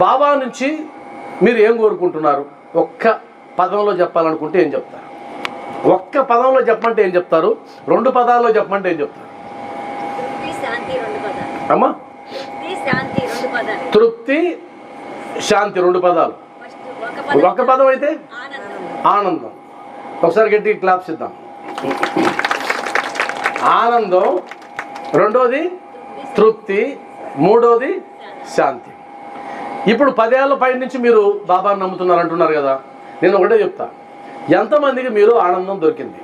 బాబా నుంచి మీరు ఏం కోరుకుంటున్నారు? ఒక్క పదంలో చెప్పాలనుకుంటే ఏం చెప్తారు? ఒక్క పదంలో చెప్పమంటే ఏం చెప్తారు? 2 పదాల్లో చెప్పమంటే ఏం చెప్తారు? అమ్మా, తృప్తి, శాంతి 2 పదాలు. ఒక పదం అయితే ఆనందం. ఒకసారి గట్టి క్లాప్స్ ఇద్దాం. ఆనందం, రెండోది తృప్తి, మూడోది శాంతి. ఇప్పుడు 10 ఏళ్ళ పై నుంచి మీరు బాబాను నమ్ముతున్నారు అంటున్నారు కదా, నేను ఒకటే చెప్తా, ఎంతమందికి మీరు ఆనందం దొరికింది?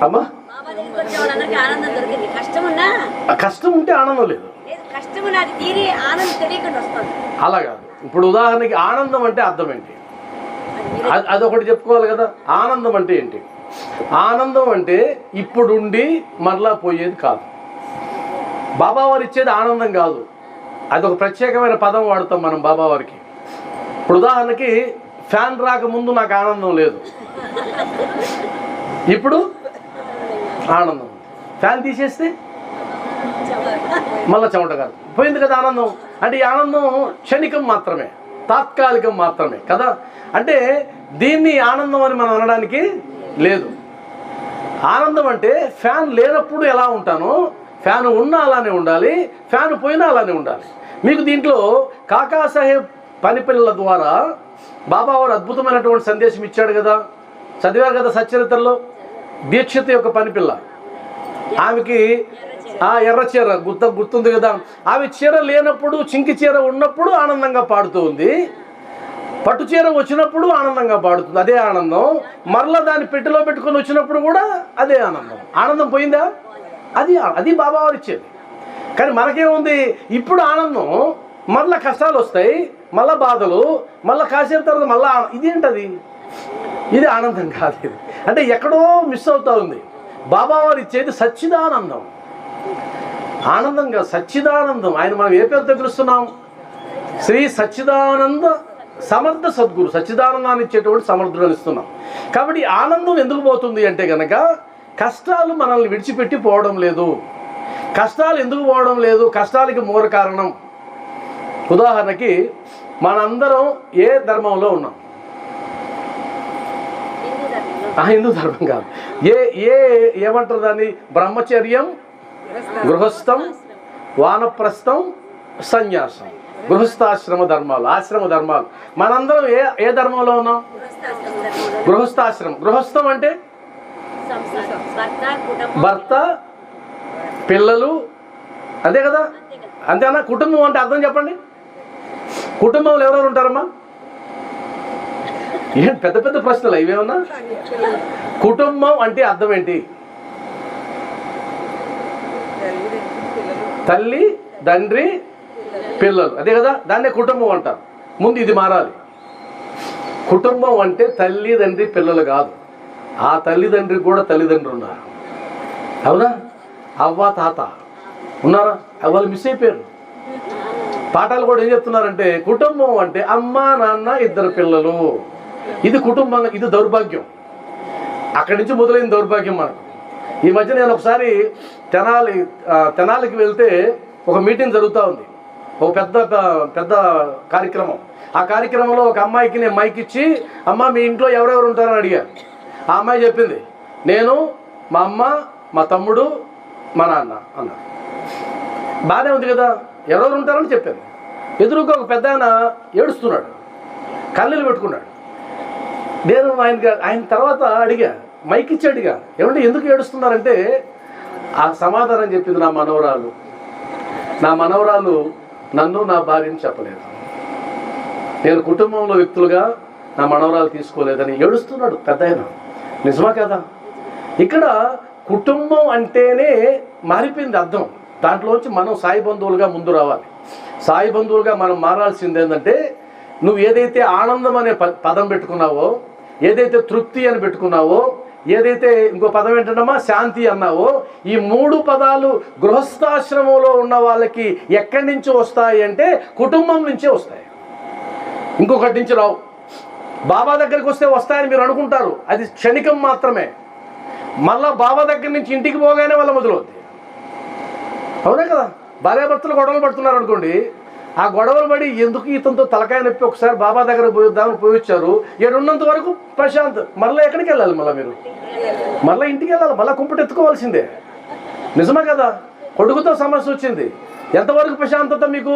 అమ్మా, కష్టం ఉంటే ఆనందం లేదు, అలా కాదు. ఇప్పుడు ఉదాహరణకి ఆనందం అంటే అర్థం ఏంటి? అదొకటి చెప్పుకోవాలి కదా. ఆనందం అంటే ఏంటి? ఆనందం అంటే ఇప్పుడుండి మరలా పోయేది కాదు. బాబావారు ఇచ్చేది ఆనందం కాదు, అదొక ప్రత్యేకమైన పదం వాడుతాం మనం బాబావారికి. ఇప్పుడు ఉదాహరణకి ఫ్యాన్ రాకముందు నాకు ఆనందం లేదు, ఇప్పుడు ఆనందం. ఫ్యాన్ తీసేస్తే మళ్ళీ చెమట కాదు, పోయింది కదా ఆనందం. అంటే ఈ ఆనందం క్షణికం మాత్రమే, తాత్కాలికం మాత్రమే కదా. అంటే దీన్ని ఆనందం అని మనం అనడానికి లేదు. ఆనందం అంటే ఫ్యాన్ లేనప్పుడు ఎలా ఉంటానో, ఫ్యాన్ ఉన్నా అలానే ఉండాలి, ఫ్యాన్ పోయినా అలానే ఉండాలి. మీకు దీంట్లో కాకాసాహెబ్ పనిపిల్లల ద్వారా బాబావారు అద్భుతమైనటువంటి సందేశం ఇచ్చాడు కదా, చదివారు కదా సచ్చరిత్రలో. దీక్షిత యొక్క పనిపిల్ల, ఆమెకి ఎర్ర చీర గుర్తుంది కదా. ఆమె చీర లేనప్పుడు, చింకి చీర ఉన్నప్పుడు ఆనందంగా పాడుతూ ఉంది, పట్టు చీర వచ్చినప్పుడు ఆనందంగా పాడుతుంది, అదే ఆనందం. మరలా దాన్ని పెట్టెలో పెట్టుకొని వచ్చినప్పుడు కూడా అదే ఆనందం. ఆనందం పోయిందా? అది బాబావారు ఇచ్చేది. కానీ మనకేముంది, ఇప్పుడు ఆనందం, మళ్ళీ కష్టాలు వస్తాయి, మళ్ళీ బాధలు, మళ్ళీ కాసేపు తర్వాత మళ్ళీ ఇదేంటది? ఇది ఆనందం కాదు. ఇది అంటే ఎక్కడో మిస్ అవుతా ఉంది. బాబావారు ఇచ్చేది సచ్చిదానందం, ఆనందంగా సచ్చిదానందం. ఆయన మనం ఏ పేరుతో పిలుస్తున్నాం? శ్రీ సచ్చిదానంద సమర్థ సద్గురు, సచ్చిదానందాన్ని ఇచ్చేటువంటి సమర్థుడు ఇస్తున్నాం. కాబట్టి ఆనందం ఎందుకు పోతుంది అంటే కనుక, కష్టాలు మనల్ని విడిచిపెట్టి పోవడం లేదు. కష్టాలు ఎందుకు పోవడం లేదు? కష్టాలకి మూల కారణం, ఉదాహరణకి మనందరం ఏ ధర్మంలో ఉన్నాం? హిందూ ధర్మం కాదు. ఏమంటారు దాన్ని? బ్రహ్మచర్యం, గృహస్థం, వానప్రస్థం, సన్యాసం, గృహస్థాశ్రమ ధర్మాలు, ఆశ్రమ ధర్మాలు. మనందరం ఏ ధర్మంలో ఉన్నాం? గృహస్థాశ్రమం. గృహస్థం అంటే భర్త, పిల్లలు, అంతే కదా. అంతేనా? కుటుంబం అంటే అర్థం చెప్పండి. కుటుంబంలో ఎవరెవరు ఉంటారమ్మా? ఏం పెద్ద పెద్ద ప్రశ్నలు ఇవేమన్నా? కుటుంబం అంటే అర్థం ఏంటి? తల్లి, తండ్రి, పిల్లలు, అదే కదా. దాన్నే కుటుంబం అంటారు. ముందు ఇది మారాలి. కుటుంబం అంటే తల్లి, తండ్రి, పిల్లలు కాదు. ఆ తల్లిదండ్రికి కూడా తల్లిదండ్రులు ఉన్నారు, అవునా? అవ్వ, తాత ఉన్నారా? వాళ్ళు మిస్ అయిపోయారు. పాఠాలు కూడా ఏం చెప్తున్నారంటే, కుటుంబం అంటే అమ్మ, నాన్న, 2 పిల్లలు. ఇది కుటుంబం. ఇది దౌర్భాగ్యం. అక్కడి నుంచి మొదలైన దౌర్భాగ్యం మనకు. ఈ మధ్య నేను ఒకసారి తెనాలికి వెళ్తే ఒక మీటింగ్ జరుగుతూ ఉంది, ఒక పెద్ద కార్యక్రమం. ఆ కార్యక్రమంలో ఒక అమ్మాయికి నేను మైక్ ఇచ్చి, అమ్మ మీ ఇంట్లో ఎవరెవరు ఉంటారని అడిగాను. ఆ అమ్మాయి చెప్పింది, నేను, మా అమ్మ, మా తమ్ముడు, మా నాన్న అన్నారు. బాగానే ఉంది కదా, ఎవరెవరు ఉంటారని చెప్పాను. ఎదురుగా ఒక పెద్ద ఆయన ఏడుస్తున్నాడు, కళ్ళీళ్ళు పెట్టుకున్నాడు. నేను ఆయన తర్వాత అడిగా, మైక్ ఇచ్చి అడిగా, ఏమంటే ఎందుకు ఏడుస్తున్నారంటే, ఆ సమాధానం చెప్పింది, నా మనవరాలు నన్ను, నా భార్యను చెప్పలేదు, నేను కుటుంబంలో వ్యక్తులుగా నా మనవరాలు తీసుకోలేదని ఏడుస్తున్నాడు పెద్ద ఆయన. నిజమా కదా? ఇక్కడ కుటుంబం అంటేనే మారిపోయింది అర్థం. దాంట్లోంచి మనం సాయి బంధువులుగా ముందు రావాలి. సాయి బంధువులుగా మనం మారాల్సింది ఏంటంటే, నువ్వు ఏదైతే ఆనందం అనే పదం పెట్టుకున్నావో, ఏదైతే తృప్తి అని పెట్టుకున్నావో, ఏదైతే ఇంకో పదం ఏంటంటమ్మా శాంతి అన్నావో, ఈ 3 పదాలు గృహస్థాశ్రమంలో ఉన్న వాళ్ళకి ఎక్కడి నుంచి వస్తాయి అంటే కుటుంబం నుంచే వస్తాయి, ఇంకొకటి నుంచి రావు. బాబా దగ్గరికి వస్తే వస్తాయని మీరు అనుకుంటారు, అది క్షణికం మాత్రమే. మళ్ళా బాబా దగ్గర నుంచి ఇంటికి పోగానే వాళ్ళ మొదలవుద్ది, అవునా కదా? భార్యాభర్తలు గొడవలు పడుతున్నారు అనుకోండి, ఆ గొడవలు పడి ఎందుకు ఇతనితో తలకాయ నొప్పి ఒకసారి బాబా దగ్గర పోయిద్దామని పోయి వచ్చారు, ఉన్నంత వరకు ప్రశాంత్. మళ్ళీ ఎక్కడికి వెళ్ళాలి? మళ్ళీ మీరు మళ్ళీ ఇంటికి వెళ్ళాలి, మళ్ళీ కుంపటి ఎత్తుకోవాల్సిందే. నిజమే కదా? కొడుకుతో సమస్య వచ్చింది, ఎంతవరకు ప్రశాంతత మీకు,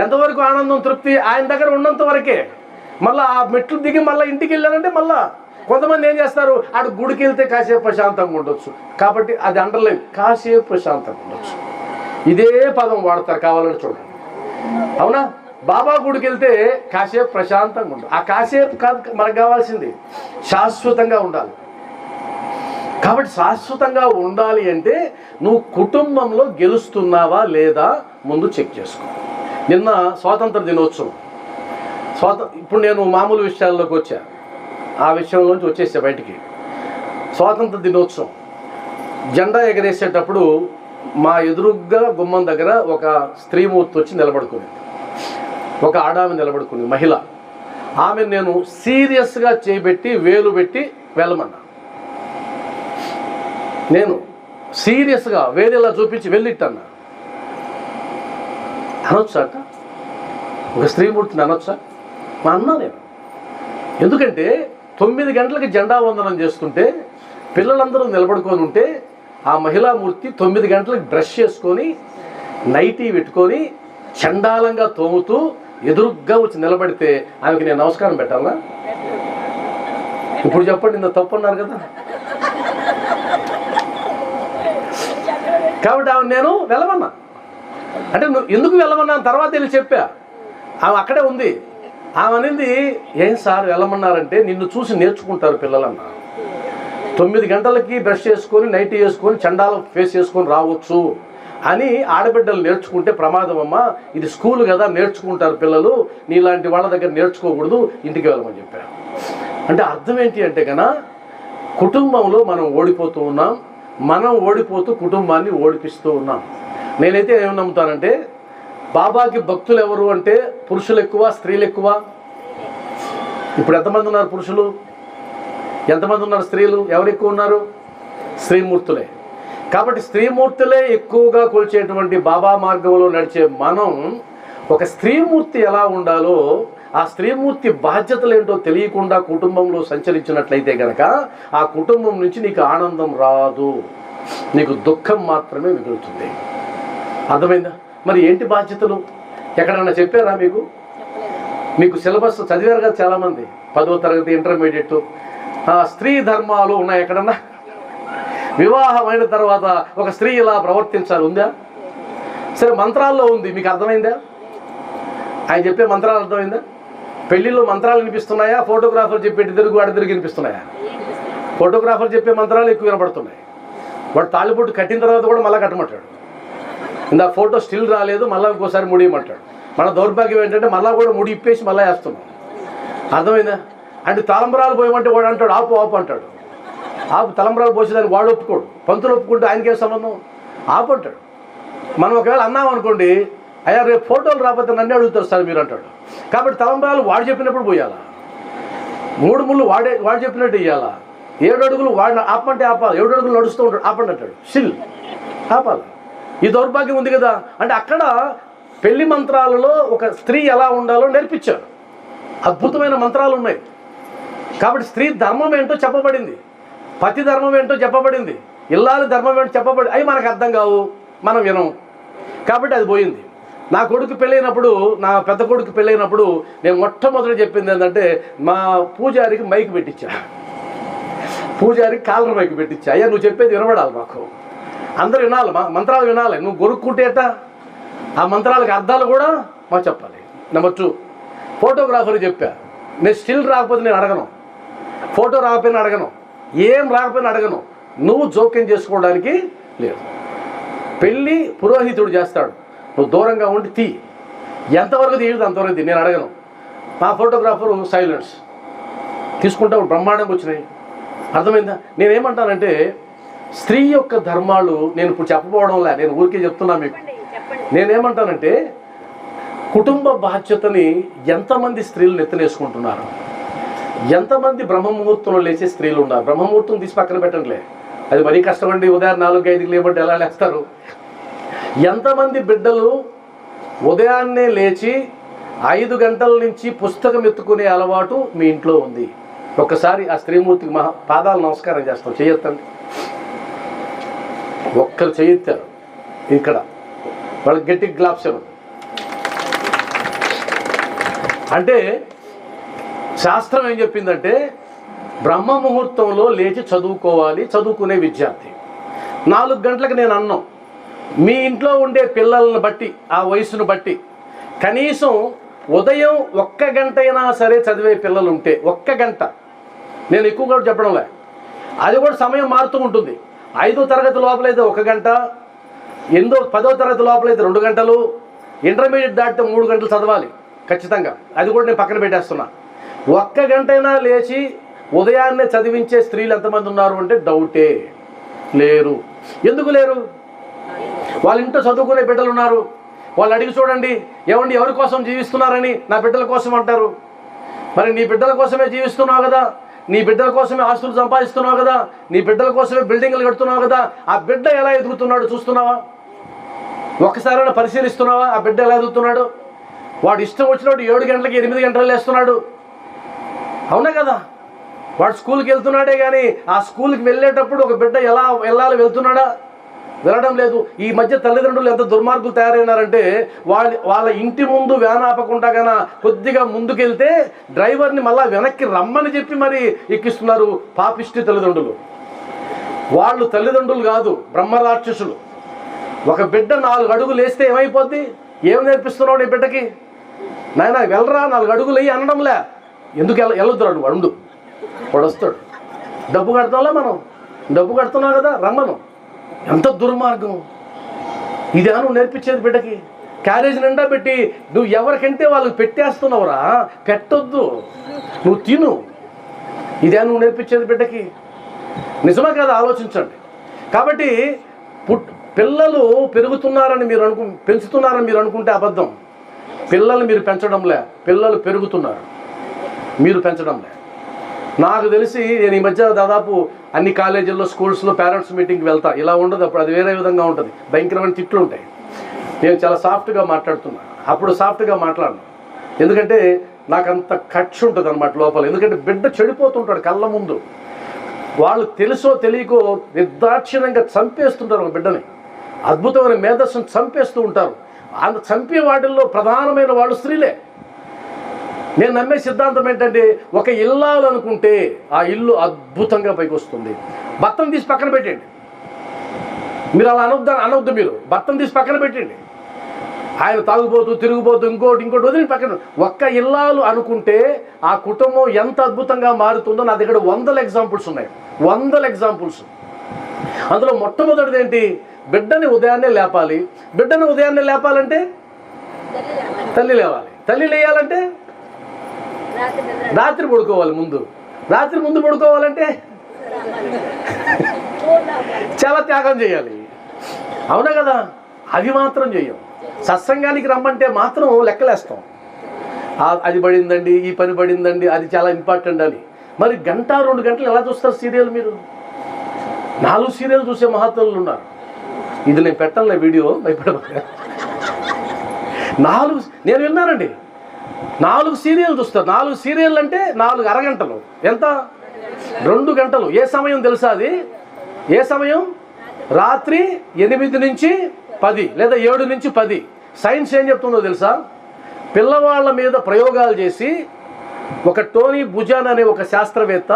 ఎంతవరకు ఆనందం, తృప్తి? ఆయన దగ్గర ఉన్నంత వరకే. మళ్ళీ ఆ మెట్లు దిగి మళ్ళీ ఇంటికి వెళ్ళారంటే మళ్ళీ కొంతమంది ఏం చేస్తారు, ఆడు గుడికి వెళ్తే కాసేపు ప్రశాంతంగా ఉండొచ్చు. కాబట్టి అది అండర్లైన్, కాసేపు ప్రశాంతంగా ఉండొచ్చు. ఇదే పదం వాడతారు కావాలని చూడండి. అవునా? బాబా గుడికి వెళ్తే కాసేపు ప్రశాంతంగా ఉండదు. ఆ కాసేపు కాదు మనకు కావాల్సింది, శాశ్వతంగా ఉండాలి. కాబట్టి శాశ్వతంగా ఉండాలి అంటే నువ్వు కుటుంబంలో గెలుస్తున్నావా లేదా ముందు చెక్ చేసుకో. నిన్న స్వాతంత్ర దినోత్సవం, ఇప్పుడు నేను మామూలు విషయాల్లోకి వచ్చా, ఆ విషయంలోంచి వచ్చేసా బయటికి. స్వాతంత్ర దినోత్సవం జెండా ఎగరేసేటప్పుడు మా ఎదురుగ్గా గుమ్మం దగ్గర ఒక స్త్రీమూర్తి వచ్చి నిలబడుకునేది, ఒక ఆడామె నిలబడుకుని మహిళ. ఆమె నేను సీరియస్గా చేయబెట్టి వేలు పెట్టి వెళ్ళమన్నా. నేను సీరియస్గా వేలు ఇలా చూపించి వెళ్ళిట్టన్నా. అనొచ్చా అక్క? ఒక స్త్రీమూర్తిని అనొచ్చా? మా అన్నా నేను. ఎందుకంటే 9 గంటలకి జెండా వందనం చేస్తుంటే పిల్లలందరూ నిలబడుకొని ఉంటే ఆ మహిళామూర్తి 9 గంటలకు బ్రష్ చేసుకొని నైటీ పెట్టుకొని చండాలంగా తోముతూ ఎదురుగ్గా వచ్చి నిలబడితే ఆమెకి నేను నమస్కారం పెట్టాలా? ఇప్పుడు చెప్పండి, ఇంత తప్పు అన్నారు కదా. కాబట్టి ఆమె నేను వెళ్ళమన్నా. అంటే నువ్వు ఎందుకు వెళ్ళమన్నాను తర్వాత వెళ్ళి చెప్పా. ఆమె అక్కడే ఉంది. ఆమె అనేది, ఏం సార్ వెళ్ళమన్నారంటే నిన్ను చూసి నేర్చుకుంటారు పిల్లలన్నా. 9 గంటలకి బ్రష్ చేసుకొని నైటీ వేసుకొని చండాలం ఫేస్ చేసుకొని రావచ్చు అని ఆడబిడ్డలు నేర్చుకుంటే ప్రమాదం అమ్మా. ఇది స్కూల్ కదా, నేర్చుకుంటారు పిల్లలు, నీలాంటి వాళ్ళ దగ్గర నేర్చుకోకూడదు, ఇంటికి వెళ్ళమని చెప్పారు. అంటే అర్థం ఏంటి అంటే కన్నా, కుటుంబంలో మనం ఓడిపోతూ ఉన్నాం, మనం ఓడిపోతూ కుటుంబాన్ని ఓడిపిస్తూ ఉన్నాం. నేనైతే ఏమి నమ్ముతానంటే, బాబాకి భక్తులు ఎవరు అంటే పురుషులు ఎక్కువ, స్త్రీలు ఎక్కువ? ఇప్పుడు ఎంతమంది ఉన్నారు పురుషులు, ఎంతమంది ఉన్నారు స్త్రీలు? ఎవరు ఎక్కువ ఉన్నారు? స్త్రీమూర్తులే. కాబట్టి స్త్రీమూర్తులే ఎక్కువగా కొలిచేటువంటి బాబా మార్గంలో నడిచే మనం ఒక స్త్రీమూర్తి ఎలా ఉండాలో, ఆ స్త్రీమూర్తి బాధ్యతలు ఏంటో తెలియకుండా కుటుంబంలో సంచరించినట్లయితే కనుక ఆ కుటుంబం నుంచి నీకు ఆనందం రాదు, నీకు దుఃఖం మాత్రమే మిగులుతుంది. అర్థమైందా? మరి ఏంటి బాధ్యతలు? ఎక్కడన్నా చెప్పారా మీకు? మీకు సిలబస్ చదివారు కదా చాలామంది, 10వ తరగతి, ఇంటర్మీడియట్. స్త్రీ ధర్మాలు ఉన్నాయి ఎక్కడన్నా? వివాహం అయిన తర్వాత ఒక స్త్రీ ఇలా ప్రవర్తించాలి ఉందా? సరే, మంత్రాల్లో ఉంది, మీకు అర్థమైందా? ఆయన చెప్పే మంత్రాలు అర్థమైందా? పెళ్ళిళ్ళు మంత్రాలు వినిపిస్తున్నాయా? ఫోటోగ్రాఫర్ చెప్పే తిరుగు వాడి తిరిగి వినిపిస్తున్నాయా? ఫోటోగ్రాఫర్ చెప్పే మంత్రాలు ఎక్కువ వినపడుతున్నాయి. వాడు తాళిబొట్టు కట్టిన తర్వాత కూడా మళ్ళీ కట్టమంటాడు. ఇందా ఫోటో స్టిల్ రాలేదు, మళ్ళీ ఇంకోసారి ముడియమంటాడు. మన దౌర్భాగ్యం ఏంటంటే మళ్ళీ కూడా ముడి ఇప్పేసి మళ్ళీ వేస్తున్నాం. అర్థమైందా? అంటే తలంబరాలు పోయమంటే వాడు అంటాడు ఆపు ఆపు అంటాడు. ఆపు, తలంబరాలు పోసేదానికి వాడు ఒప్పుకోడు. పంతులు ఒప్పుకుంటే ఆయనకేం సంబంధం? ఆపు అంటాడు. మనం ఒకవేళ అన్నాం అనుకోండి, అయ్యా రేపు ఫోటోలు రాకపోతే నన్నే అడుగుతారు సార్ మీరు అంటాడు. కాబట్టి తలంబరాలు వాడు చెప్పినప్పుడు పోయాలా, 3 ముళ్ళు వాడు చెప్పినట్టు ఇవ్వాలా, 7 అడుగులు వాడిని ఆపమంటే ఆపాలి, 7 అడుగులు నడుస్తూ ఉంటాడు ఆపండి అంటాడు, స్టిల్ ఆపాలి. ఈ దౌర్భాగ్యం ఉంది కదా. అంటే అక్కడ పెళ్లి మంత్రాలలో ఒక స్త్రీ ఎలా ఉండాలో నేర్పించారు. అద్భుతమైన మంత్రాలు ఉన్నాయి. కాబట్టి స్త్రీ ధర్మం ఏంటో చెప్పబడింది, పతి ధర్మం ఏంటో చెప్పబడింది, ఇల్లాలి ధర్మం ఏంటో చెప్పబడి, అవి మనకు అర్థం కావు, మనం వినం. కాబట్టి అది పోయింది. నా కొడుకు పెళ్ళైనప్పుడు, నా పెద్ద కొడుకు పెళ్ళైనప్పుడు నేను మొట్టమొదటి చెప్పింది ఏంటంటే, మా పూజారికి మైక్ పెట్టించా, పూజారికి కాలర్ మైక్ పెట్టించా. అయ్యా నువ్వు చెప్పేది వినబడాలి, మాకు అందరూ వినాలి, మంత్రాలు వినాలి. నువ్వు కొనుక్కుంటేట ఆ మంత్రాలకు అర్థాలు కూడా మాకు చెప్పాలి. నెంబర్ 2, ఫోటోగ్రాఫర్ చెప్పా. నేను స్టిల్ రాకపోతే నేను అడగను, ఫోటో రాకపోయినా అడగను, ఏం రాకపోయినా అడగను. నువ్వు జోక్యం చేసుకోవడానికి లేదు. పెళ్ళి పురోహితుడు చేస్తాడు, నువ్వు దూరంగా ఉండి తీ, ఎంతవరకు తీయదు అంతవరకు తీ, నేను అడగను. మా ఫోటోగ్రాఫరు సైలెన్స్ తీసుకుంటా, బ్రహ్మాండంగా వచ్చినాయి. అర్థమైందా? నేనేమంటానంటే, స్త్రీ యొక్క ధర్మాలు నేను ఇప్పుడు చెప్పబోవడంలే, నేను ఊరికే చెప్తున్నా మీకు. నేనేమంటానంటే, కుటుంబ బాధ్యతని ఎంతమంది స్త్రీలు నెత్తనేసుకుంటున్నారు, ఎంతమంది బ్రహ్మముహూర్తంలో లేచే స్త్రీలు ఉన్నారు. బ్రహ్మముహూర్తం తీసి పక్కన పెట్టండిలే, అది మరీ కష్టమండి. ఉదయం 4-5కి లేబట్టి ఎలా లేస్తారు? ఎంతమంది బిడ్డలు ఉదయాన్నే లేచి 5 గంటల నుంచి పుస్తకం ఎత్తుకునే అలవాటు మీ ఇంట్లో ఉంది? ఒక్కసారి ఆ స్త్రీమూర్తికి పాదాలు నమస్కారం చేస్తాం, చేయొద్దండి. ఒక్కరు చేయొత్తారు ఇక్కడ, వాళ్ళకి గట్టి గ్లాప్స్ ఇవ్వండి. అంటే శాస్త్రం ఏం చెప్పిందంటే బ్రహ్మ ముహూర్తంలో లేచి చదువుకోవాలి చదువుకునే విద్యార్థి. 4 గంటలకు నేను అన్నాం, మీ ఇంట్లో ఉండే పిల్లలను బట్టి ఆ వయసును బట్టి కనీసం ఉదయం 1 గంట అయినా సరే చదివే పిల్లలు ఉంటే 1 గంట, నేను ఎక్కువ కూడా చెప్పడంలే, అది కూడా సమయం మారుతూ ఉంటుంది. 5వ తరగతి లోపలైతే 1 గంట, 10వ తరగతి లోపలైతే 2 గంటలు, ఇంటర్మీడియట్ దాటితే 3 గంటలు చదవాలి ఖచ్చితంగా. అది కూడా నేను పక్కన పెట్టేస్తున్నా. 1 గంట అయినా లేచి ఉదయాన్నే చదివించే స్త్రీలు ఎంతమంది ఉన్నారు అంటే డౌటే. లేరు. ఎందుకు లేరు? వాళ్ళ ఇంట్లో చదువుకునే బిడ్డలు ఉన్నారు. వాళ్ళు అడిగి చూడండి, ఏమండి ఎవరి కోసం జీవిస్తున్నారని. నా బిడ్డల కోసం అంటారు. మరి నీ బిడ్డల కోసమే జీవిస్తున్నావు కదా, నీ బిడ్డల కోసమే ఆస్తులు సంపాదిస్తున్నావు కదా, నీ బిడ్డల కోసమే బిల్డింగ్లు కడుతున్నావు కదా, ఆ బిడ్డ ఎలా ఎదుగుతున్నాడు చూస్తున్నావా? ఒక్కసారైనా పరిశీలిస్తున్నావా? ఆ బిడ్డ ఎలా ఎదుగుతున్నాడు? వాడు ఇష్టం వచ్చినట్టు 7 గంటలకి 8 గంటలు లేస్తున్నాడు, అవునా కదా? వాడు స్కూల్కి వెళ్తున్నాడే కానీ ఆ స్కూల్కి వెళ్ళేటప్పుడు ఒక బిడ్డ ఎలా వెళ్ళాలి వెళ్తున్నాడా? వెళ్ళడం లేదు. ఈ మధ్య తల్లిదండ్రులు ఎంత దుర్మార్గులు తయారైనారంటే వాళ్ళ ఇంటి ముందు వ్యాన్ ఆపకుండా కన్నా కొద్దిగా ముందుకెళ్తే డ్రైవర్ని మళ్ళీ వెనక్కి రమ్మని చెప్పి మరి ఎక్కిస్తున్నారు. పాపిష్టి తల్లిదండ్రులు. వాళ్ళు తల్లిదండ్రులు కాదు, బ్రహ్మరాక్షసులు. ఒక బిడ్డ 4 అడుగులు వేస్తే ఏమైపోద్ది? ఏం నేర్పిస్తున్నావు నీ బిడ్డకి? నాయన వెళ్ళరా 4 అడుగులు వేయి అనడంలే. ఎందుకు వెళ్ళొద్దురా నువ్వు అండు, వాడు వస్తాడు. డబ్బు కడతాంలా, మనం డబ్బు కడుతున్నావు కదా రమ్మను. ఎంత దుర్మార్గం ఇదే నువ్వు నేర్పించేది బిడ్డకి? క్యారేజ్ నిండా పెట్టి నువ్వు ఎవరికంటే వాళ్ళకి పెట్టేస్తున్నావురా, పెట్టొద్దు, నువ్వు తిను. ఇదే నువ్వు నేర్పించేది బిడ్డకి? నిజమే కదా? ఆలోచించండి. కాబట్టి పిల్లలు పెరుగుతున్నారని పెంచుతున్నారని మీరు అనుకుంటే అబద్ధం. పిల్లలు మీరు పెంచడంలే, పిల్లలు పెరుగుతున్నారు, మీరు పెంచడంలే. నాకు తెలిసి నేను ఈ మధ్య దాదాపు అన్ని కాలేజీల్లో స్కూల్స్లో పేరెంట్స్ మీటింగ్కి వెళ్తా. ఇలా ఉండదు, అప్పుడు అది వేరే విధంగా ఉంటుంది. భయంకరమైన తిట్లు ఉంటాయి. నేను చాలా సాఫ్ట్గా మాట్లాడుతున్నాను, అప్పుడు సాఫ్ట్గా మాట్లాడను. ఎందుకంటే నాకు అంత ఖర్చు ఉంటుంది అన్నమాట లోపల. ఎందుకంటే బిడ్డ చెడిపోతుంటాడు కళ్ళ ముందు. వాళ్ళు తెలుసో తెలియకో నిర్దాక్షిణ్యంగా చంపేస్తుంటారు ఒక బిడ్డని. అద్భుతమైన మేధస్సును చంపేస్తూ ఉంటారు. అంత చంపే వాటిల్లో ప్రధానమైన వాళ్ళు స్త్రీలే. నేను నమ్మే సిద్ధాంతం ఏంటంటే, ఒక ఇల్లాలు అనుకుంటే ఆ ఇల్లు అద్భుతంగా పైకి వస్తుంది. భర్తను తీసి పక్కన పెట్టండి. మీరు అలా అనవద్దు. మీరు భర్తను తీసి పక్కన పెట్టండి. ఆయన తాగుపోతూ తిరిగిపోతూ ఇంకోటి వదిలి పక్కన. ఒక్క ఇల్లాలు అనుకుంటే ఆ కుటుంబం ఎంత అద్భుతంగా మారుతుందో నా దగ్గర 100 ఎగ్జాంపుల్స్ ఉన్నాయి. 100 ఎగ్జాంపుల్స్. అందులో మొట్టమొదటిది ఏంటి? బిడ్డని ఉదయాన్నే లేపాలి. బిడ్డని ఉదయాన్నే లేపాలంటే తల్లి లేవాలి. తల్లి లేయాలంటే రాత్రి పడుకోవాలి. రాత్రి ముందు పడుకోవాలంటే చాలా త్యాగం చేయాలి, అవునా కదా? అది మాత్రం చెయ్యం. సత్సంగానికి రమ్మంటే మాత్రం లెక్కలేస్తాం. అది పడిందండి, ఈ పని పడిందండి, అది చాలా ఇంపార్టెంట్ అని. మరి 1-2 గంటలు ఎలా చూస్తారు సీరియల్? మీరు 4 సీరియల్ చూసే మహాత్ములు ఉన్నారు. ఇది నేను పెట్టాలే వీడియో, భయపడబోయా. 4 నేను విన్నానండి. 4 సీరియల్ చూస్తారు. 4 సీరియల్ అంటే 4 అరగంటలు. ఎంత? 2 గంటలు. ఏ సమయం తెలుసా అది? ఏ సమయం? రాత్రి 8 నుంచి 10 లేదా 7 నుంచి 10. సైన్స్ ఏం చెప్తుందో తెలుసా? పిల్లవాళ్ళ మీద ప్రయోగాలు చేసి ఒక టోనీ బుజాన్ అనే ఒక శాస్త్రవేత్త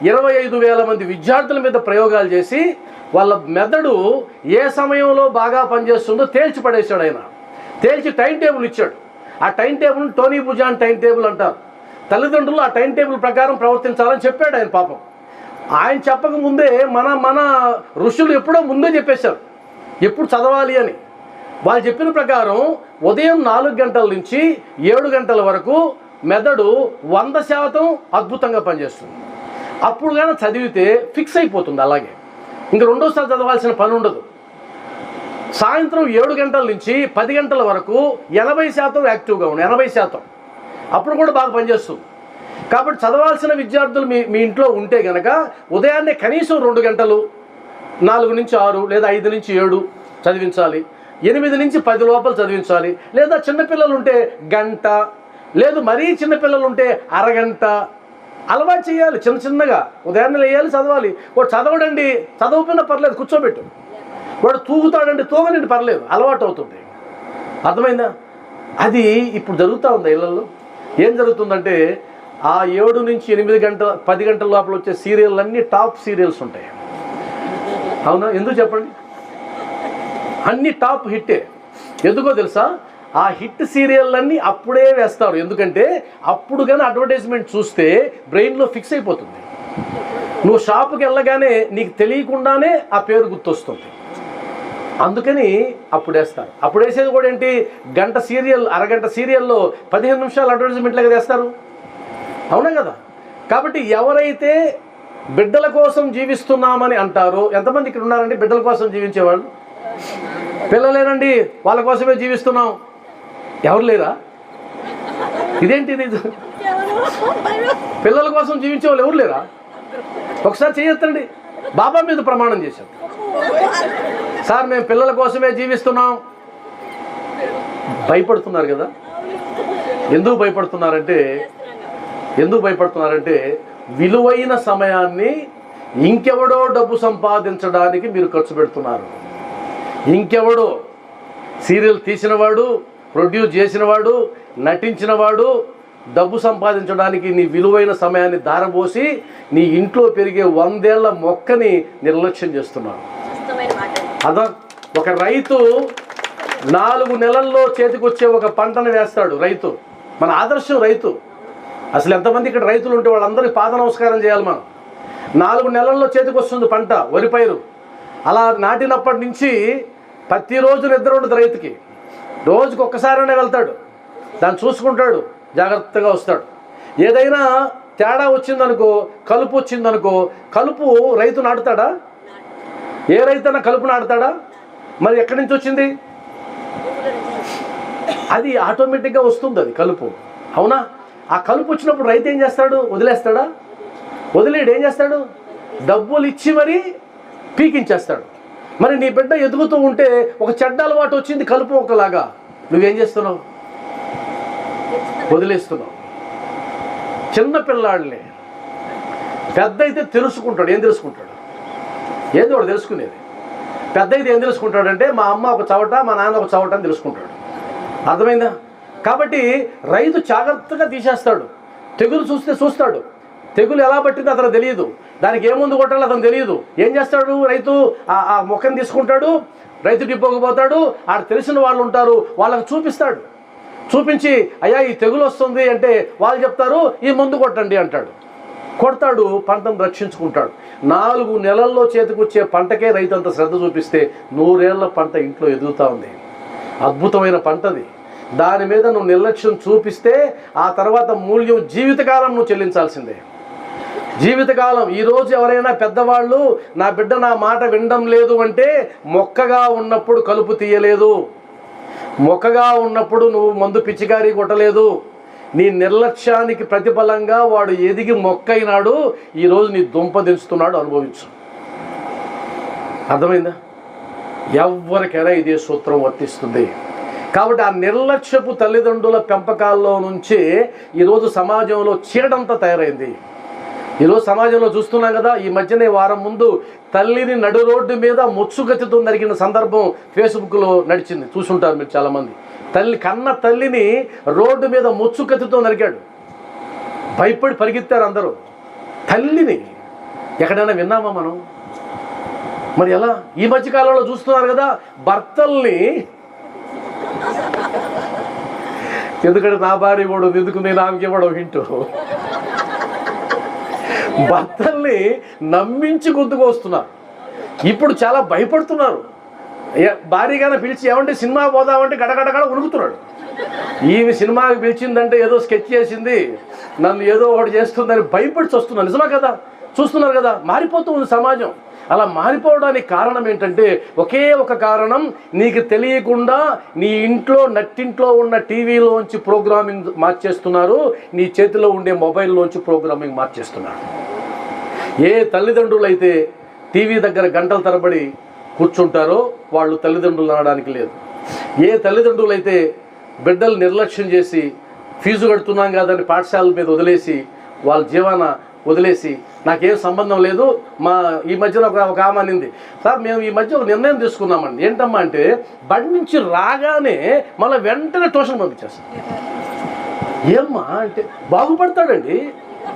25,000 మంది విద్యార్థుల మీద ప్రయోగాలు చేసి వాళ్ళ మెదడు ఏ సమయంలో బాగా పనిచేస్తుందో తేల్చి పడేశాడు. ఆయన తేల్చి టైం టేబుల్ ఇచ్చాడు. ఆ time table Tony Buzan time table అంటారు. తల్లిదండ్రులు ఆ టైం టేబుల్ ప్రకారం ప్రవర్తించాలని చెప్పాడు ఆయన. పాపం ఆయన చెప్పక ముందే మన ఋషులు ఎప్పుడో ముందే చెప్పేశారు ఎప్పుడు చదవాలి అని. వాళ్ళు చెప్పిన ప్రకారం ఉదయం 4 గంటల నుంచి 7 గంటల వరకు మెదడు 100% అద్భుతంగా పనిచేస్తుంది. అప్పుడు కానీ చదివితే ఫిక్స్ అయిపోతుంది. అలాగే ఇంక రెండోసారి చదవాల్సిన పని ఉండదు. సాయంత్రం 7 గంటల నుంచి 10 గంటల వరకు 80% యాక్టివ్గా ఉంది. 80% అప్పుడు కూడా బాగా పనిచేస్తుంది. కాబట్టి చదవాల్సిన విద్యార్థులు మీ ఇంట్లో ఉంటే కనుక ఉదయాన్నే కనీసం 2 గంటలు 4 నుంచి 6 లేదా 5 నుంచి 7 చదివించాలి. 8 నుంచి 10 లోపల చదివించాలి. లేదా చిన్నపిల్లలు ఉంటే గంట, లేదు మరీ చిన్నపిల్లలు ఉంటే అరగంట అలవాటు చేయాలి. చిన్నగా ఉదయాన్నే వేయాలి, చదవాలి. వాడు చదవడండి, చదవకపోయినా పర్లేదు, కూర్చోబెట్టు. వాడు తూగుతాడండి, తూగనండి, పర్లేదు, అలవాటు అవుతుంది. అర్థమైందా? అది ఇప్పుడు జరుగుతూ ఉంది ఇళ్లలో. ఏం జరుగుతుందంటే ఆ 7 నుంచి 8 గంటల 10 గంటల లోపల వచ్చే సీరియల్ అన్నీ టాప్ సీరియల్స్ ఉంటాయి. అవునా? ఎందుకు చెప్పండి? అన్ని టాప్ హిట్టే. ఎందుకో తెలుసా? ఆ హిట్ సీరియల్లన్నీ అప్పుడే వేస్తారు. ఎందుకంటే అప్పుడు కానీ అడ్వర్టైజ్మెంట్ చూస్తే బ్రెయిన్లో ఫిక్స్ అయిపోతుంది. నువ్వు షాపుకి వెళ్ళగానే నీకు తెలియకుండానే ఆ పేరు గుర్తొస్తుంది. అందుకని అప్పుడు వేస్తారు. అప్పుడు వేసేది కూడా ఏంటి, గంట సీరియల్, అరగంట సీరియల్లో 15 నిమిషాలు అడ్వర్టైజ్మెంట్లాగా వేస్తారు. అవునా కదా? కాబట్టి ఎవరైతే బిడ్డల కోసం జీవిస్తున్నామని అంటారో, ఎంతమంది ఇక్కడ ఉన్నారండి బిడ్డల కోసం జీవించేవాళ్ళు? పిల్లలేనండి, వాళ్ళ కోసమే జీవిస్తున్నాం. ఎవరు లేరా? ఇదేంటిది? పిల్లల కోసం జీవించే వాళ్ళు ఎవరు లేరా? ఒకసారి చేయొద్దండి. బాబా మీద ప్రమాణం చేశాం, సార్ మేము పిల్లల కోసమే జీవిస్తున్నాం. భయపడుతున్నారు కదా? ఎందుకు భయపడుతున్నారంటే విలువైన సమయాన్ని ఇంకెవడో డబ్బు సంపాదించడానికి మీరు ఖర్చు పెడుతున్నారు. ఇంకెవడో సీరియల్ తీసినవాడు, ప్రొడ్యూస్ చేసినవాడు, నటించినవాడు డబ్బు సంపాదించడానికి నీ విలువైన సమయాన్ని ధారపోసి నీ ఇంట్లో పెరిగే 100 ఏళ్ల మొక్కని నిర్లక్ష్యం చేస్తున్నాడు. అదా, ఒక రైతు 4 నెలల్లో చేతికొచ్చే ఒక పంటను వేస్తాడు. రైతు మన ఆదర్శం. రైతు అసలు ఎంతమంది ఇక్కడ రైతులు ఉంటే వాళ్ళందరికీ పాద నమస్కారం చేయాలి మనం. 4 నెలల్లో చేతికొస్తుంది పంట, వరి పైరు. అలా నాటినప్పటి నుంచి ప్రతిరోజు నిద్ర ఉండదు రైతుకి. రోజుకి ఒక్కసారైనా వెళ్తాడు, దాన్ని చూసుకుంటాడు, జాగ్రత్తగా వస్తాడు. ఏదైనా తేడా వచ్చిందనుకో, కలుపు వచ్చిందనుకో, కలుపు రైతు నాటుతాడా? ఏ రైతైనా కలుపు నాటుతాడా? మరి ఎక్కడి నుంచి వచ్చింది? అది ఆటోమేటిక్గా వస్తుంది, అది కలుపు. అవునా? ఆ కలుపు వచ్చినప్పుడు రైతు ఏం చేస్తాడు? వదిలేస్తాడా? వదిలేడు. ఏం చేస్తాడు? డబ్బులు ఇచ్చి మరీ పీకించేస్తాడు. మరి నీ బిడ్డ ఎదుగుతూ ఉంటే ఒక చెడ్డ అలవాటు వచ్చింది, కలుపు ఒకలాగా, నువ్వేం చేస్తున్నావు? వదిలేస్తున్నావు. చిన్న పిల్లాడిని పెద్ద అయితే తెలుసుకుంటాడు. ఏం తెలుసుకుంటాడు? ఏదో వాడు తెలుసుకునేది. పెద్ద అయితే ఏం తెలుసుకుంటాడంటే మా అమ్మ ఒక చవట, మా నాన్న ఒక చవట అని తెలుసుకుంటాడు. అర్థమైందా? కాబట్టి రైతు జాగ్రత్తగా తీసేస్తాడు. తెగులు చూస్తాడు. తెగులు ఎలా పట్టిందో అతను తెలియదు, దానికి ఏ ముందు కొట్టాలో అతను తెలియదు. ఏం చేస్తాడు రైతు? ఆ మొక్కను తీసుకుంటాడు, రైతు డిపోకి పోతాడు. ఆడ తెలిసిన వాళ్ళు ఉంటారు, వాళ్ళకి చూపిస్తాడు. చూపించి అయ్యా ఈ తెగులు వస్తుంది అంటే వాళ్ళు చెప్తారు ఈ మందు కొట్టండి అంటాడు. కొడతాడు, పంటను రక్షించుకుంటాడు. 4 నెలల్లో చేతికొచ్చే పంటకే రైతు అంత శ్రద్ధ చూపిస్తే 100 ఏళ్ల పంట ఇంట్లో ఎదుగుతూ ఉంది. అద్భుతమైన పంటది. దాని మీద నువ్వు నిర్లక్ష్యం చూపిస్తే ఆ తర్వాత మూల్యం జీవితకాలం నువ్వు చెల్లించాల్సిందే. జీవితకాలం. ఈరోజు ఎవరైనా పెద్దవాళ్ళు నా బిడ్డ నా మాట వినడం లేదు అంటే మొక్కగా ఉన్నప్పుడు కలుపు తీయలేదు, మొక్కగా ఉన్నప్పుడు నువ్వు మందు పిచ్చికారి కొట్టలేదు. నీ నిర్లక్ష్యానికి ప్రతిఫలంగా వాడు ఎదిగి మొక్కైనాడు. ఈరోజు నీ దుంప దించుతున్నాడు, అనుభవించు. అర్థమైందా? ఎవరికైనా ఇదే సూత్రం వర్తిస్తుంది. కాబట్టి ఆ నిర్లక్ష్యపు తల్లిదండ్రుల పెంపకాల్లో నుంచి ఈరోజు సమాజంలో చీడంతా తయారైంది. ఈరోజు సమాజంలో చూస్తున్నాం కదా. ఈ మధ్యనే వారం ముందు తల్లిని నడు రోడ్డు మీద ముచ్చుకత్తితో నరికిన సందర్భం ఫేస్బుక్లో నడిచింది, చూసుంటారు మీరు చాలామంది. కన్న తల్లిని రోడ్డు మీద ముచ్చుకత్తితో నరికాడు. భయపడి పరిగెత్తారు అందరూ. తల్లిని ఎక్కడైనా విన్నామా మనం? మరి ఎలా? ఈ మధ్యకాలంలో చూస్తున్నారు కదా, భర్తల్ని, ఎందుకంటే నా భార్య కూడా ఎందుకు నేను ఆమెకి ఇవ్వడం వింటూ, భర్తల్ని నమ్మించి గుర్తుకు వస్తున్నారు. ఇప్పుడు చాలా భయపడుతున్నారు. భార్యగానే పిలిచి ఏమంటే సినిమా పోదామంటే గడగడగడ ఉణుకుతున్నాడు. ఈమె సినిమాకి పిలిచిందంటే ఏదో స్కెచ్ చేసింది, నన్ను ఏదో ఒకటి చేస్తుందని భయపడి వస్తున్నాను. నిజమా కదా? చూస్తున్నారు కదా, మారిపోతూ ఉంది సమాజం. అలా మారిపోవడానికి కారణం ఏంటంటే ఒకే ఒక కారణం, నీకు తెలియకుండా నీ ఇంట్లో నట్టింట్లో ఉన్న టీవీలోంచి ప్రోగ్రామింగ్ మార్చేస్తున్నారు, నీ చేతిలో ఉండే మొబైల్లోంచి ప్రోగ్రామింగ్ మార్చేస్తున్నారు. ఏ తల్లిదండ్రులు అయితే టీవీ దగ్గర గంటల తరబడి కూర్చుంటారో వాళ్ళు తల్లిదండ్రులు అనడానికి లేదు. ఏ తల్లిదండ్రులు అయితే బిడ్డలు నిర్లక్ష్యం చేసి ఫీజు కడుతున్నాం కాదని పాఠశాలల మీద వదిలేసి వాళ్ళ జీవన వదిలేసి నాకేం సంబంధం లేదు, ఈ మధ్యన ఒక ఆమె అనింది, సార్ మేము ఈ మధ్య ఒక నిర్ణయం తీసుకున్నామండి. ఏంటమ్మా అంటే బడి నుంచి రాగానే మళ్ళీ వెంటనే ట్యూషన్ పంపించేస్తాం. ఏమ్మా అంటే బాగుపడతాడండి.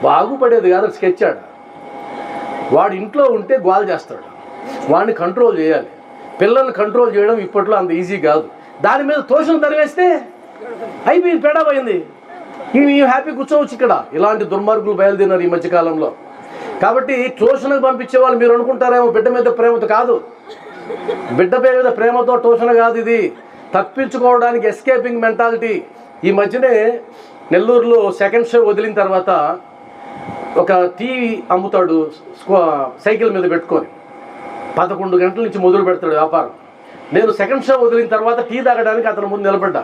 బాగుపడేది కాదు, స్కెచ్ ఆడ. వాడు ఇంట్లో ఉంటే గోల చేస్తాడు, వాడిని కంట్రోల్ చేయాలి. పిల్లల్ని కంట్రోల్ చేయడం ఇప్పట్లో అంత ఈజీ కాదు. దాని మీద ట్యూషన్ తరివేస్తే అయిపోయింది, పేడా పోయింది. ఇవి హ్యాపీ కూర్చోవచ్చు ఇక్కడ. ఇలాంటి దుర్మార్గులు బయలుదేరినారు ఈ మధ్యకాలంలో. కాబట్టి ట్యూషన్కి పంపించే వాళ్ళు మీరు అనుకుంటారేమో బిడ్డ మీద ప్రేమతో కాదు, బిడ్డ మీద ప్రేమతో ట్యూషన్ కాదు, ఇది తప్పించుకోవడానికి ఎస్కేపింగ్ మెంటాలిటీ. ఈ మధ్యనే నెల్లూరులో సెకండ్ షో వదిలిన తర్వాత ఒక టీ అమ్ముతాడు సైకిల్ మీద పెట్టుకొని, 11 గంటల నుంచి మొదలు పెడతాడు వ్యాపారం. నేను సెకండ్ షో వదిలిన తర్వాత టీ తాగడానికి అతని ముందు నిలబడ్డా.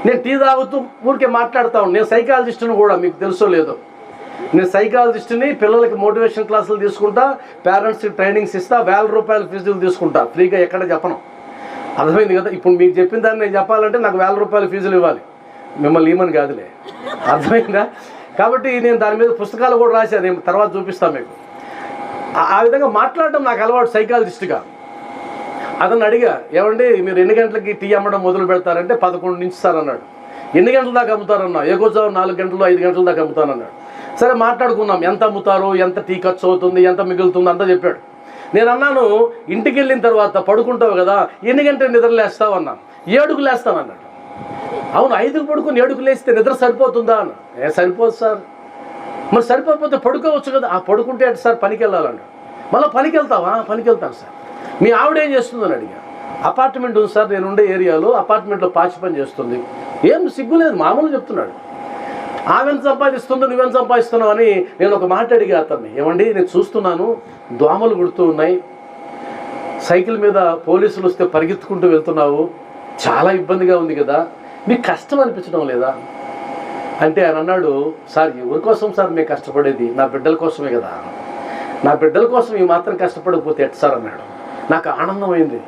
నేను టీ తాగుతూ ఊరికే మాట్లాడుతూ ఉన్నాను. నేను సైకాలజిస్ట్ని కూడా, మీకు తెలుసో లేదో, నేను సైకాలజిస్ట్ని. పిల్లలకి మోటివేషన్ క్లాసులు తీసుకుంటా, పేరెంట్స్కి ట్రైనింగ్స్ ఇస్తా, 1000 రూపాయల ఫీజులు తీసుకుంటా, ఫ్రీగా ఎక్కడ చెప్పను. అర్థమైంది కదా? ఇప్పుడు మీకు చెప్పిన దాన్ని నేను చెప్పాలంటే నాకు 1000 రూపాయల ఫీజులు ఇవ్వాలి, మిమ్మల్ని ఏమని కాదులే. అర్థమైందా? కాబట్టి నేను దాని మీద పుస్తకాలు కూడా రాశాను, నేను తర్వాత చూపిస్తాను మీకు. ఆ విధంగా మాట్లాడడం నాకు అలవాటు సైకాలజిస్ట్గా. అతను అడిగా, ఏమండి మీరు ఎన్ని గంటలకి టీ అమ్మడం మొదలు పెడతారంటే 11 నుంచి సార్ అన్నాడు. ఎన్ని గంటల దాకా అమ్ముతారన్నా? ఏకోజావు 4 గంటలు 5 గంటల దాకా అమ్ముతానన్నాడు. సరే మాట్లాడుకున్నాం, ఎంత అమ్ముతారు, ఎంత టీ ఖర్చు అవుతుంది, ఎంత మిగులుతుంది అంతా చెప్పాడు. నేను అన్నాను, ఇంటికి వెళ్ళిన తర్వాత పడుకుంటావు కదా, ఎన్ని గంటలు నిద్ర లేస్తావు అన్నాను. 7కు లేస్తాను అన్నాడు. అవును, 5కు పడుకుని 7కు లేస్తే నిద్ర సరిపోతుందా అన్న. సరిపోదు సార్. మరి సరిపోతే పడుకోవచ్చు కదా. పడుకుంటే అంటే సార్ పనికి వెళ్ళాలన్నాడు. మళ్ళీ పనికి వెళ్తావా? పనికి వెళ్తాను సార్. మీ ఆవిడ ఏం చేస్తుందని అడిగా. అపార్ట్మెంట్ ఉంది సార్, నేను ఉండే ఏరియాలో అపార్ట్మెంట్లో పాచి పని చేస్తుంది. ఏం సిగ్గులేదు, మామూలు చెప్తున్నాడు. ఆమెను సంపాదిస్తుంది, నువ్వేం సంపాదిస్తున్నావు అని నేను ఒక మాట అడిగా అతన్ని. ఏమండి నేను చూస్తున్నాను దోమలు కుడుతూ ఉన్నాయి, సైకిల్ మీద పోలీసులు వస్తే పరిగెత్తుకుంటూ వెళ్తున్నావు, చాలా ఇబ్బందిగా ఉంది కదా, మీకు కష్టం అనిపించడం లేదా అంటే ఆయన అన్నాడు, సార్ ఎవరి కోసం సార్ మేము కష్టపడేది? నా బిడ్డల కోసమే కదా. నా బిడ్డల కోసం ఈ మాత్రం కష్టపడకపోతే ఎట్ సార్ అన్నాడు. నాకు ఆనందమైంది.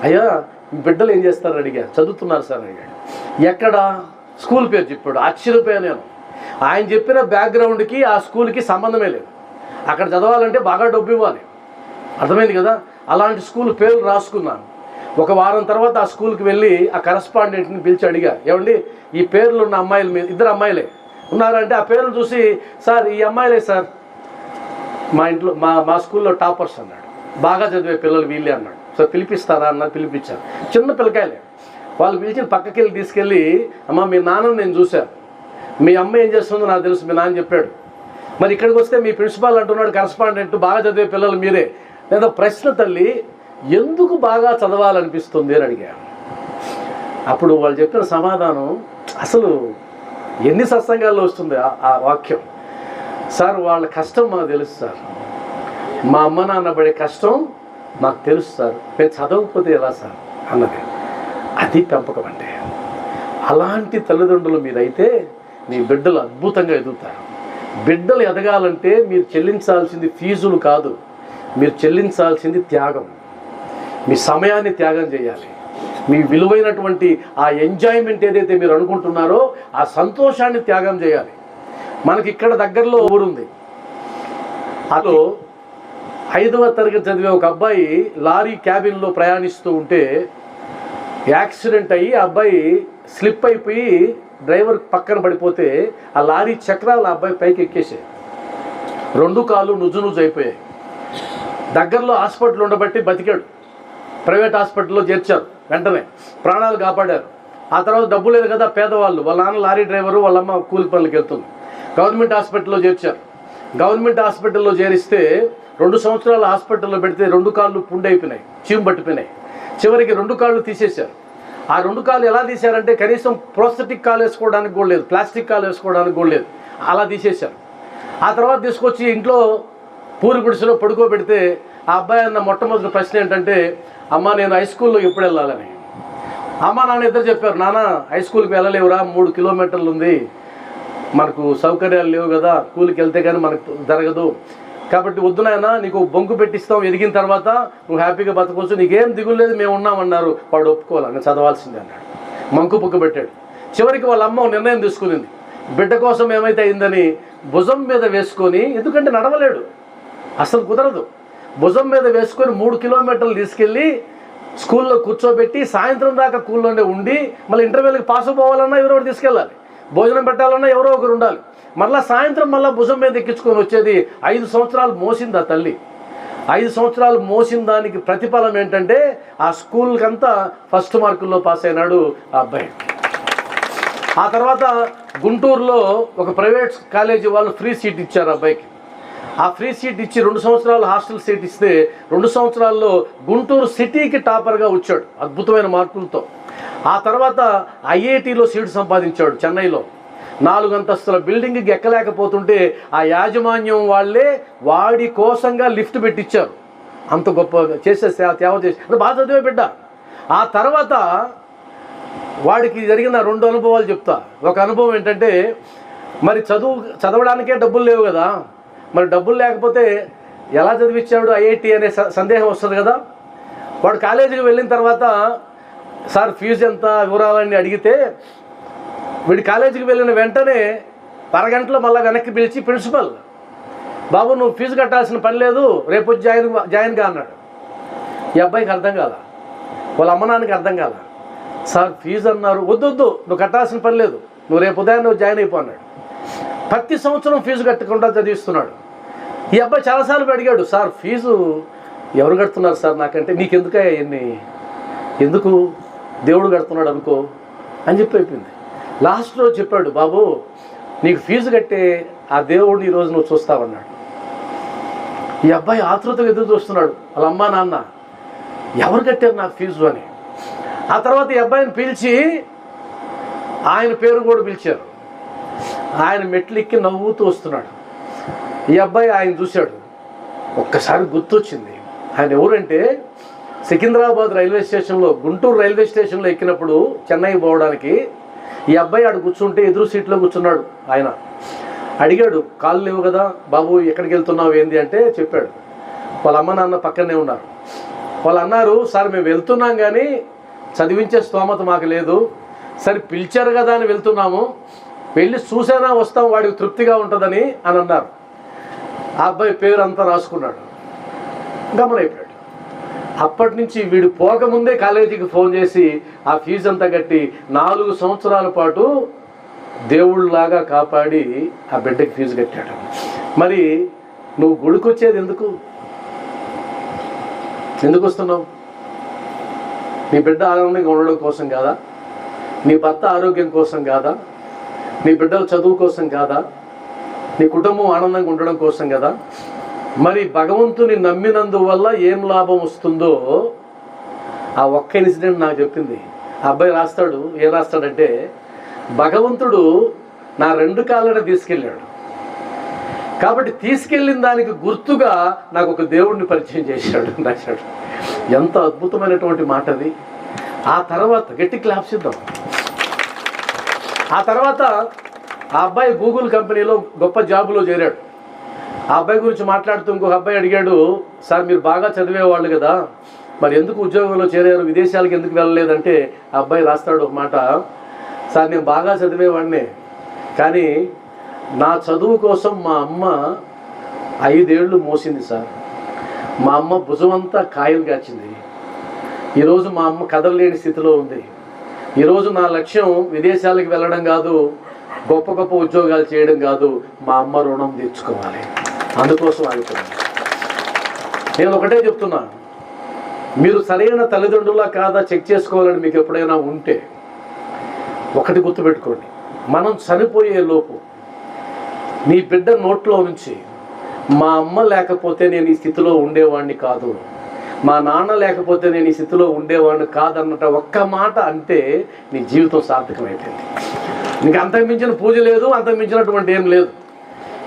అయ్యా మీ బిడ్డలు ఏం చేస్తారు అడిగా. చదువుతున్నారు సార్ అడిగాడు. ఎక్కడ? స్కూల్ పేరు చెప్పాడు. ఆశ్చర్యపోయాను నేను. ఆయన చెప్పిన బ్యాక్గ్రౌండ్కి ఆ స్కూల్కి సంబంధమే లేదు. అక్కడ చదవాలంటే బాగా డబ్బు ఇవ్వాలి. అర్థమైంది కదా? అలాంటి స్కూల్ పేర్లు రాసుకున్నాను. ఒక వారం తర్వాత ఆ స్కూల్కి వెళ్ళి ఆ కరస్పాండెంట్ని పిలిచి అడిగా, ఏమండి ఈ పేర్లు ఉన్న అమ్మాయిల మీద 2 అమ్మాయిలే ఉన్నారంటే ఆ పేర్లు చూసి, సార్ ఈ అమ్మాయిలే సార్ మా ఇంట్లో మా స్కూల్లో టాపర్స్ అన్నాడు. బాగా చదివే పిల్లలు వీళ్ళే అన్నాడు. సో పిలిపిస్తారా అన్నారు. పిలిపించారు. చిన్న పిల్లకాయలే. వాళ్ళు పిలిచి పక్కకి వెళ్ళి తీసుకెళ్ళి, అమ్మ మీ నాన్నని నేను చూశాను, మీ అమ్మ ఏం చేస్తుందో నాకు తెలుసు, మీ నాన్న చెప్పాడు. మరి ఇక్కడికి వస్తే మీ ప్రిన్సిపాల్ అంటున్నాడు కరస్పాండెంట్ బాగా చదివే పిల్లలు మీరే. లేదా ప్రశ్న తల్లి, ఎందుకు బాగా చదవాలనిపిస్తుంది అని అడిగా. అప్పుడు వాళ్ళు చెప్పిన సమాధానం అసలు ఎన్ని సత్సంగాల్లో వస్తుంది ఆ వాక్యం. సార్ వాళ్ళ కష్టం మాకు తెలుసు సార్, మా అమ్మ నాన్న పడే కష్టం మాకు తెలుసు సార్, నేను చదవకపోతే ఎలా సార్ అన్నది. అది పెంపకం అంటే. అలాంటి తల్లిదండ్రులు మీరైతే మీ బిడ్డలు అద్భుతంగా ఎదుగుతారు. బిడ్డలు ఎదగాలంటే మీరు చెల్లించాల్సింది ఫీజులు కాదు, మీరు చెల్లించాల్సింది త్యాగం. మీ సమయాన్ని త్యాగం చేయాలి. మీ విలువైనటువంటి ఆ ఎంజాయ్మెంట్ ఏదైతే మీరు అనుకుంటున్నారో ఆ సంతోషాన్ని త్యాగం చేయాలి. మనకి ఇక్కడ దగ్గరలో ఊరుంది. అదో 5వ తరగతి చదివే ఒక అబ్బాయి లారీ క్యాబిన్లో ప్రయాణిస్తూ ఉంటే యాక్సిడెంట్ అయ్యి ఆ అబ్బాయి స్లిప్ అయిపోయి డ్రైవర్ పక్కన పడిపోతే ఆ లారీ చక్రాలు ఆ అబ్బాయి పైకి ఎక్కేసాయి. 2 కాళ్ళు నుజ్జు అయిపోయాయి. దగ్గరలో హాస్పిటల్ ఉండబట్టి బతికాడు. ప్రైవేట్ హాస్పిటల్లో చేర్చారు. వెంటనే ప్రాణాలు కాపాడారు. ఆ తర్వాత డబ్బు లేదు కదా పేదవాళ్ళు, వాళ్ళ నాన్న లారీ డ్రైవరు, వాళ్ళమ్మ కూలి పనులకు వెళ్తుంది. గవర్నమెంట్ హాస్పిటల్లో చేర్చారు. గవర్నమెంట్ హాస్పిటల్లో చేరిస్తే 2 సంవత్సరాలు హాస్పిటల్లో పెడితే 2 కాళ్ళు పుండైపోయినాయి, చీము పట్టిపోయినాయి. చివరికి 2 కాళ్ళు తీసేశారు. ఆ 2 కాళ్ళు ఎలా తీశారంటే కనీసం ప్రోస్థెటిక్ కాలు వేసుకోవడానికి కూడా లేదు, ప్లాస్టిక్ కాలు వేసుకోవడానికి కూడా లేదు, అలా తీసేశారు. ఆ తర్వాత తీసుకొచ్చి ఇంట్లో పూరి గుడిసెలో పడుకోబెడితే ఆ అబ్బాయి అన్న మొట్టమొదటి ప్రశ్న ఏంటంటే, అమ్మ నేను హై స్కూల్లో ఎప్పుడు వెళ్ళాలని. అమ్మ నాన్న ఇద్దరు చెప్పారు, నాన్న హై స్కూల్కి వెళ్ళలేవురా, 3 కిలోమీటర్లు ఉంది, మనకు సౌకర్యాలు లేవు కదా, స్కూల్కి వెళ్తే కానీ మనకు జరగదు, కాబట్టి వద్దు నాయనా, నీకు బొంకు పెట్టిస్తాం, ఎదిగిన తర్వాత నువ్వు హ్యాపీగా బతకొచ్చు, నీకేం దిగులు లేదు, మేము ఉన్నామన్నారు. వాడు ఒప్పుకోవాలి, నేను చదవాల్సిందే అన్నాడు. మంకు పుక్కు పెట్టాడు. చివరికి వాళ్ళ అమ్మ నిర్ణయం తీసుకునింది, బిడ్డ కోసం ఏమైతే అయిందని భుజం మీద వేసుకొని, ఎందుకంటే నడవలేడు, అసలు కుదరదు, భుజం మీద వేసుకొని 3 కిలోమీటర్లు తీసుకెళ్ళి స్కూల్లో కూర్చోబెట్టి సాయంత్రం దాకా స్కూల్లోనే ఉండి, మళ్ళీ ఇంటర్వ్యూలకి పాస్ పోవాలన్నా ఎవరో ఒకరు తీసుకెళ్ళాలి, భోజనం పెట్టాలన్నా ఎవరో ఒకరు ఉండాలి, మళ్ళీ సాయంత్రం మళ్ళీ భుజం మీద ఎక్కించుకొని వచ్చేది. 5 సంవత్సరాలు మోసింది ఆ తల్లి. 5 సంవత్సరాలు మోసిన దానికి ప్రతిఫలం ఏంటంటే ఆ స్కూల్కంతా ఫస్ట్ మార్కుల్లో పాస్ అయినాడు ఆ అబ్బాయి. ఆ తర్వాత గుంటూరులో ఒక ప్రైవేట్ కాలేజీ వాళ్ళు ఫ్రీ సీట్ ఇచ్చారు అబ్బాయికి. ఆ ఫ్రీ సీట్ ఇచ్చి 2 సంవత్సరాలు హాస్టల్ సీట్ ఇస్తే 2 సంవత్సరాల్లో గుంటూరు సిటీకి టాపర్గా వచ్చాడు అద్భుతమైన మార్కులతో. ఆ తర్వాత ఐఐటీలో సీటు సంపాదించాడు చెన్నైలో. 4 అంతస్తుల బిల్డింగ్కి ఎక్కలేకపోతుంటే ఆ యాజమాన్యం వాళ్ళే వాడి కోసంగా లిఫ్ట్ పెట్టించారు. అంత గొప్ప చేసే త్యాగ చేసి అంటే బాగా చదివే బిడ్డ. ఆ తర్వాత వాడికి జరిగిన 2 అనుభవాలు చెప్తా. ఒక అనుభవం ఏంటంటే, మరి చదవడానికే డబ్బులు లేవు కదా, మరి డబ్బులు లేకపోతే ఎలా చదివించాడు ఐఐటి అనే సందేహం వస్తుంది కదా. వాడు కాలేజీకి వెళ్ళిన తర్వాత సార్ ఫీజు ఎంత వివరాలని అడిగితే, వీడి కాలేజీకి వెళ్ళిన వెంటనే అరగంటలో మళ్ళీ వెనక్కి పిలిచి, ప్రిన్సిపల్ బాబు నువ్వు ఫీజు కట్టాల్సిన పని లేదు, రేపు వచ్చి జాయిన్గా అన్నాడు. ఈ అబ్బాయికి అర్థం కాల, వాళ్ళ అమ్మ నాన్నకి అర్థం కాల. సార్ ఫీజు అన్నారు, వద్దు నువ్వు కట్టాల్సిన పని లేదు, నువ్వు రేపు ఉదయం నువ్వు జాయిన్ అయిపో అన్నాడు. ప్రతి సంవత్సరం ఫీజు కట్టకుండా చదివిస్తున్నాడు. ఈ అబ్బాయి చాలాసార్లు అడిగాడు, సార్ ఫీజు ఎవరు కడుతున్నారు సార్ నాకంటే, నీకెందుకే ఇవన్నీ, ఎందుకు దేవుడు కడుతున్నాడు అనుకో అని చెప్పి అయిపోయింది. లాస్ట్ రోజు చెప్పాడు, బాబు నీకు ఫీజు కట్టే ఆ దేవుడిని ఈరోజు నువ్వు చూస్తావన్నాడు. ఈ అబ్బాయి ఆతృతగా ఎదురు చూస్తున్నాడు, వాళ్ళ అమ్మా నాన్న ఎవరు కట్టారు నాకు ఫీజు అని. ఆ తర్వాత ఈ అబ్బాయిని పిలిచి ఆయన పేరు కూడా పిలిచారు. ఆయన మెట్లు ఎక్కి నవ్వుతూ వస్తున్నాడు. ఈ అబ్బాయి ఆయన చూశాడు, ఒక్కసారి గుర్తొచ్చింది. ఆయన ఎవరంటే సికింద్రాబాద్ రైల్వే స్టేషన్లో, గుంటూరు రైల్వే స్టేషన్లో ఎక్కినప్పుడు చెన్నై పోవడానికి ఈ అబ్బాయి ఆడు కూర్చుంటే ఎదురు సీట్లో కూర్చున్నాడు. ఆయన అడిగాడు, కాళ్ళు లేవు కదా బాబు, ఎక్కడికి వెళ్తున్నావు ఏంది అంటే చెప్పాడు. వాళ్ళ అమ్మ నాన్న పక్కనే ఉన్నారు. వాళ్ళు అన్నారు, సార్ మేము వెళ్తున్నాం కానీ చదివించే స్తోమత మాకు లేదు, సరే పిలిచారు కదా అని వెళ్తున్నాము, వెళ్ళి చూసేనా వస్తాం, వాడికి తృప్తిగా ఉంటుందని అని అన్నారు. ఆ అబ్బాయి పేరు అంతా రాసుకున్నాడు, గమనైపోయాడు. అప్పటి నుంచి వీడు పోకముందే కాలేజీకి ఫోన్ చేసి ఆ ఫీజు అంతా కట్టి 4 సంవత్సరాల పాటు దేవుళ్ళలాగా కాపాడి ఆ బిడ్డకి ఫీజు కట్టాడు. మరి నువ్వు గుడికొచ్చేది ఎందుకు వస్తున్నావు? నీ బిడ్డ ఆనందంగా ఉండడం కోసం కాదా? నీ భర్త ఆరోగ్యం కోసం కాదా? నీ బిడ్డల చదువు కోసం కాదా? నీ కుటుంబం ఆనందంగా ఉండడం కోసం కదా? మరి భగవంతుని నమ్మినందువల్ల ఏం లాభం వస్తుందో ఆ ఒక్క ఇన్సిడెంట్ నాకు చెప్పింది. ఆ అబ్బాయి రాస్తాడు, ఏం రాస్తాడంటే, భగవంతుడు నా 2 కాళ్ళని తీసుకెళ్ళాడు కాబట్టి తీసుకెళ్ళిన దానికి గుర్తుగా నాకు ఒక దేవుడిని పరిచయం చేశాడు రాశాడు. ఎంత అద్భుతమైనటువంటి మాట అది. ఆ తర్వాత గట్టి క్లాప్స్ ఇద్దాం. ఆ తర్వాత ఆ అబ్బాయి గూగుల్ కంపెనీలో గొప్ప జాబులో చేరాడు. ఆ అబ్బాయి గురించి మాట్లాడుతూ ఇంకొక అబ్బాయి అడిగాడు, సార్ మీరు బాగా చదివేవాళ్ళు కదా, మరి ఎందుకు ఉద్యోగంలో చేరారు, విదేశాలకు ఎందుకు వెళ్ళలేదంటే ఆ అబ్బాయి రాస్తాడు ఒక మాట, సార్ నేను బాగా చదివేవాడినే, కానీ నా చదువు కోసం మా అమ్మ 5 ఏళ్ళు మోసింది సార్. మా అమ్మ భుజమంతా కాయలు కాచింది. ఈరోజు మా అమ్మ కదలలేని స్థితిలో ఉంది. ఈరోజు నా లక్ష్యం విదేశాలకు వెళ్ళడం కాదు, గొప్ప ఉద్యోగాలు చేయడం కాదు, మా అమ్మ రుణం తీర్చుకోవాలి, అందుకోసం ఆగుతున్నాను. నేను ఒకటే చెప్తున్నా, మీరు సరైన తల్లిదండ్రులా కాదా చెక్ చేసుకోవాలని మీకు ఎప్పుడైనా ఉంటే ఒకటి గుర్తుపెట్టుకోండి, మనం చనిపోయే లోపు నీ బిడ్డ నోట్లో నుంచి మా అమ్మ లేకపోతే నేను ఈ స్థితిలో ఉండేవాడిని కాదు, మా నాన్న లేకపోతే నేను ఈ స్థితిలో ఉండేవాడిని కాదన్నట ఒక్క మాట అంటే నీ జీవితం సార్థకమైపోయింది. నీకు అంతకు మించిన పూజ లేదు, అంతకు మించినటువంటి ఏం లేదు.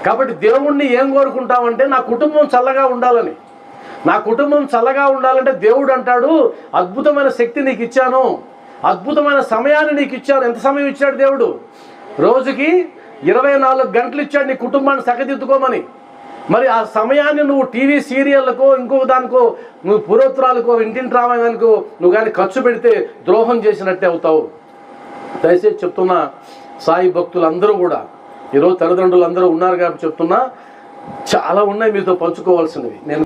కాబట్టి దేవుణ్ణి ఏం కోరుకుంటామంటే నా కుటుంబం చల్లగా ఉండాలని. నా కుటుంబం చల్లగా ఉండాలంటే దేవుడు అంటాడు, అద్భుతమైన శక్తి నీకు ఇచ్చాను, అద్భుతమైన సమయాన్ని నీకు ఇచ్చాను. ఎంత సమయం ఇచ్చాడు దేవుడు? రోజుకి 24 గంటలు ఇచ్చాడు నీ కుటుంబాన్ని చక్కదిద్దుకోమని. మరి ఆ సమయాన్ని నువ్వు టీవీ సీరియళ్ళకో ఇంకొక దానికో నువ్వు పురోత్తరాలకో ఇంటింటి రామాయణానికో నువ్వు కానీ ఖర్చు పెడితే ద్రోహం చేసినట్టే అవుతావు. దయచేసి చెప్తున్నా, సాయి భక్తులందరూ కూడా ఈరోజు తల్లిదండ్రులు అందరూ ఉన్నారు కాబట్టి చెప్తున్నా, చాలా ఉన్నాయి మీతో పంచుకోవాల్సినవి. నేను